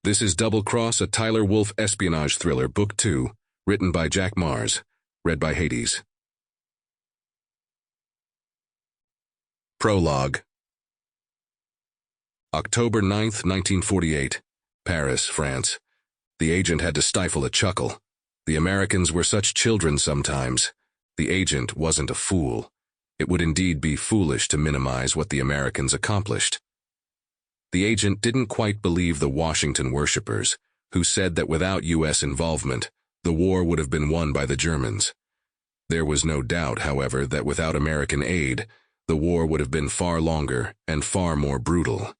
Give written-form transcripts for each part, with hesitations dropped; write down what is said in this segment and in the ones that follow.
This is Double Cross, a Tyler Wolf Espionage Thriller, Book 2, written by Jack Mars, read by Hades. Prologue. October 9th, 1948. Paris, France. The agent had to stifle a chuckle. The Americans were such children sometimes. The agent wasn't a fool. It would indeed be foolish to minimize what the Americans accomplished. The agent didn't quite believe the Washington worshippers, who said that without U.S. involvement, the war would have been won by the Germans. There was no doubt, however, that without American aid, the war would have been far longer and far more brutal.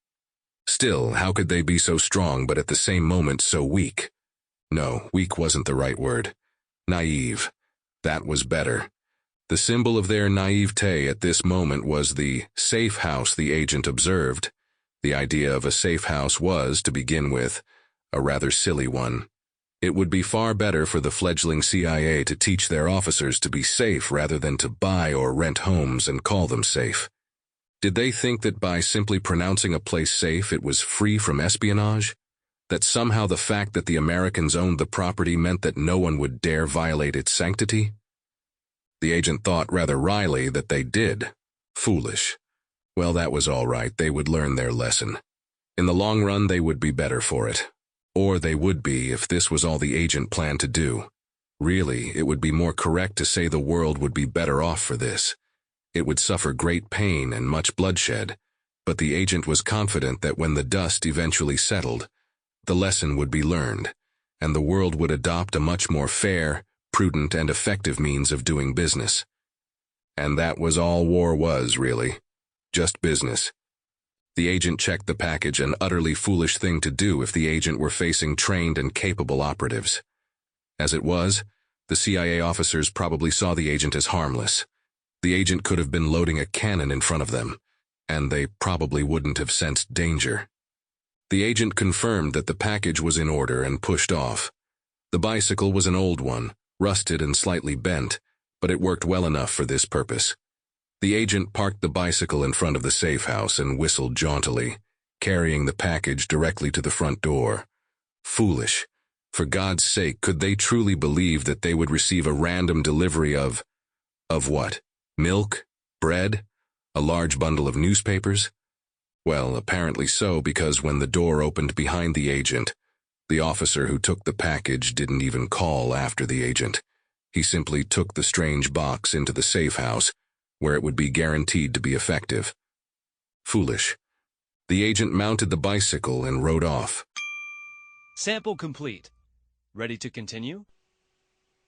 Still, how could they be so strong but at the same moment so weak? No, weak wasn't the right word. Naive. That was better. The symbol of their naivete at this moment was the safe house the agent observed. The idea of a safe house was, to begin with, a rather silly one. It would be far better for the fledgling CIA to teach their officers to be safe rather than to buy or rent homes and call them safe. Did they think that by simply pronouncing a place safe it was free from espionage? That somehow the fact that the Americans owned the property meant that no one would dare violate its sanctity? The agent thought rather wryly that they did. Foolish. Well, that was all right. They would learn their lesson. In the long run, they would be better for it. Or they would be if this was all the agent planned to do. Really, it would be more correct to say the world would be better off for this. It would suffer great pain and much bloodshed, but the agent was confident that when the dust eventually settled, the lesson would be learned, and the world would adopt a much more fair, prudent, and effective means of doing business. And that was all war was, really. Just business. The agent checked the package, an utterly foolish thing to do if the agent were facing trained and capable operatives. As it was, the CIA officers probably saw the agent as harmless. The agent could have been loading a cannon in front of them, and they probably wouldn't have sensed danger. The agent confirmed that the package was in order and pushed off. The bicycle was an old one, rusted and slightly bent, but it worked well enough for this purpose. The agent parked the bicycle in front of the safe house and whistled jauntily, carrying the package directly to the front door. Foolish. For God's sake, could they truly believe that they would receive a random delivery of what? Milk? Bread? A large bundle of newspapers? Well, apparently so, because when the door opened behind the agent, the officer who took the package didn't even call after the agent. He simply took the strange box into the safe house, where it would be guaranteed to be effective. Foolish. The agent mounted the bicycle and rode off. Sample complete. Ready to continue?